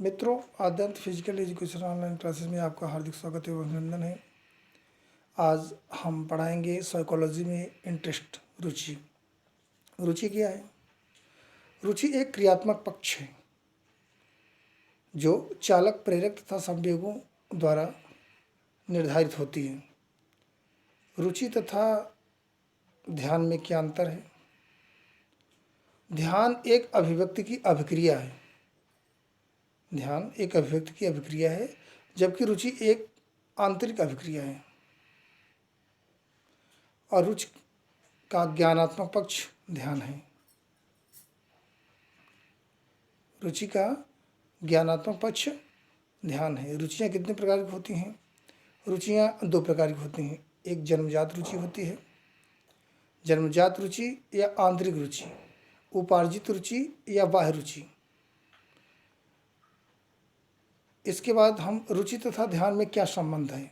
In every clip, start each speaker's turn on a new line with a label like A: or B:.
A: मित्रों, आद्यंत physical education online classes में आपका हार्दिक स्वागत एवं अभिनंदन है। आज हम पढ़ाएंगे साइकोलॉजी में इंटरेस्ट, रुचि। रुचि क्या है? रुचि एक क्रियात्मक पक्ष है जो चालक, प्रेरक तथा संवेगों द्वारा निर्धारित होती है। रुचि तथा ध्यान में क्या अंतर है? ध्यान एक अभिव्यक्ति की अभिक्रिया है। ध्यान एक अभिव्यक्ति की अभिक्रिया है, जबकि रुचि एक आंतरिक अभिक्रिया है। और रुचि का ज्ञानात्मक पक्ष ध्यान है। रुचि का ज्ञानात्मक पक्ष ध्यान है। रुचियाँ कितने प्रकार की होती हैं? रुचियाँ दो प्रकार की होती हैं। एक जन्मजात रुचि होती है, जन्मजात रुचि या आंतरिक रुचि, उपार्जित रुचि या बाह्य रुचि। इसके बाद हम रुचि तथा ध्यान में क्या संबंध है?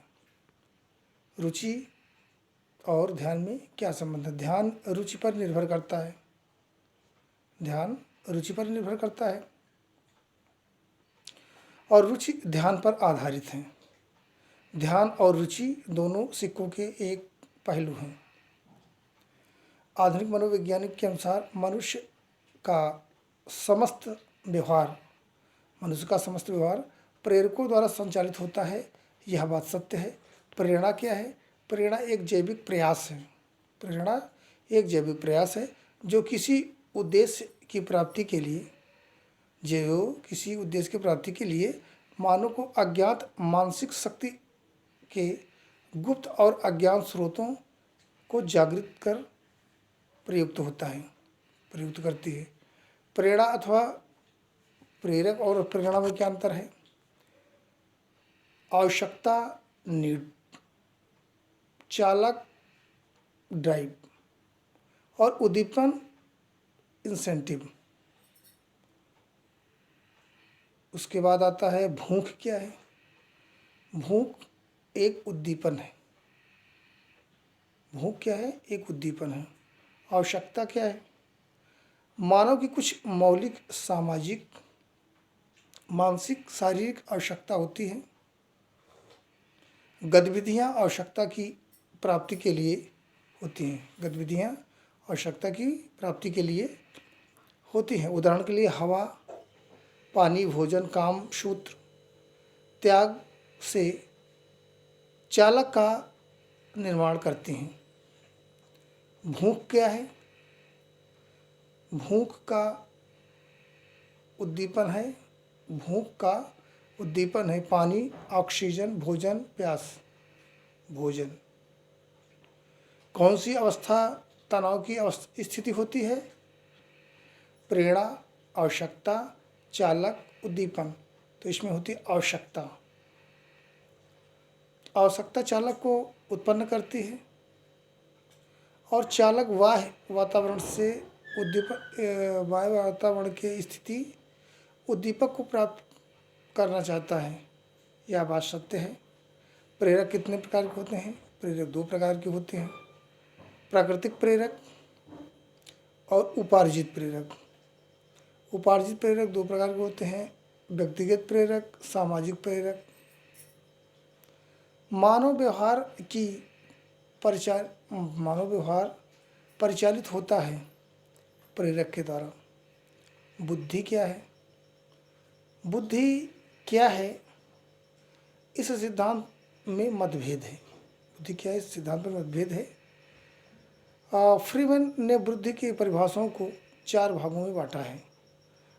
A: रुचि और ध्यान में क्या संबंध है? ध्यान रुचि पर निर्भर करता है। ध्यान रुचि पर निर्भर करता है और रुचि ध्यान पर आधारित है। ध्यान और रुचि दोनों सिक्कों के एक पहलू हैं। आधुनिक मनोवैज्ञानिक के अनुसार मनुष्य का समस्त व्यवहार प्रेरकों द्वारा संचालित होता है। यह बात सत्य है। प्रेरणा क्या है? प्रेरणा एक जैविक प्रयास है। प्रेरणा एक जैविक प्रयास है जो किसी उद्देश्य की प्राप्ति के लिए मानव को अज्ञात मानसिक शक्ति के गुप्त और अज्ञात स्रोतों को जागृत कर प्रयुक्त करती है। प्रेरणा अथवा प्रेरक और प्रेरणा में क्या अंतर है? आवश्यकता नीड, चालक ड्राइव और उद्दीपन इंसेंटिव। उसके बाद आता है भूख। क्या है? भूख एक उद्दीपन है। भूख क्या है? एक उद्दीपन है। आवश्यकता क्या है? मानव की कुछ मौलिक सामाजिक, मानसिक, शारीरिक आवश्यकता होती है। गतिविधियाँ आवश्यकता की प्राप्ति के लिए होती हैं। गतिविधियाँ आवश्यकता की प्राप्ति के लिए होती हैं। उदाहरण के लिए हवा, पानी, भोजन, काम, सूत्र, त्याग से चालक का निर्माण करती हैं। भूख क्या है? भूख का उद्दीपन है। भूख का उद्दीपन है पानी, ऑक्सीजन, भोजन, प्यास। भोजन। कौन सी अवस्था तनाव की स्थिति होती है? प्रेरणा, आवश्यकता, चालक, उद्दीपन। तो इसमें होती है आवश्यकता। आवश्यकता चालक को उत्पन्न करती है और चालक बाह्य वातावरण की स्थिति उद्दीपक को प्राप्त करना चाहता है। यह बात सत्य है। प्रेरक कितने प्रकार के होते हैं? प्रेरक दो प्रकार के होते हैं, प्राकृतिक प्रेरक और उपार्जित प्रेरक। उपार्जित प्रेरक दो प्रकार के होते हैं, व्यक्तिगत प्रेरक, सामाजिक प्रेरक। मानव व्यवहार परिचालित होता है प्रेरक के द्वारा। बुद्धि क्या है? बुद्धि क्या है? इस सिद्धांत में मतभेद है। बुद्धि क्या है? इस सिद्धांत में मतभेद है। फ्रीमैन ने बुद्धि की परिभाषाओं को चार भागों में बांटा है।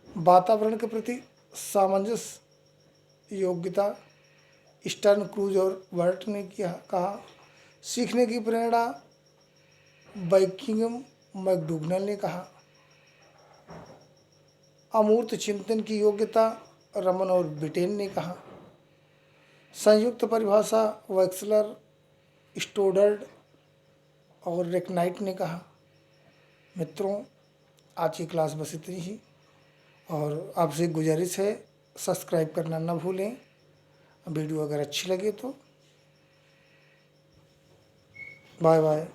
A: वातावरण के प्रति सामंजस्य योग्यता, स्टर्न, क्रूज और वर्ट ने कहा। सीखने की प्रेरणा, बकिंघम मैकडूगल ने कहा। अमूर्त चिंतन की योग्यता, रमन और बिटेन ने कहा। संयुक्त परिभाषा, वैक्सलर, स्टोडर्ड और रेकनाइट ने कहा। मित्रों, आज की क्लास बस इतनी ही और आपसे गुजारिश है सब्सक्राइब करना ना भूलें। वीडियो अगर अच्छी लगे तो बाय बाय।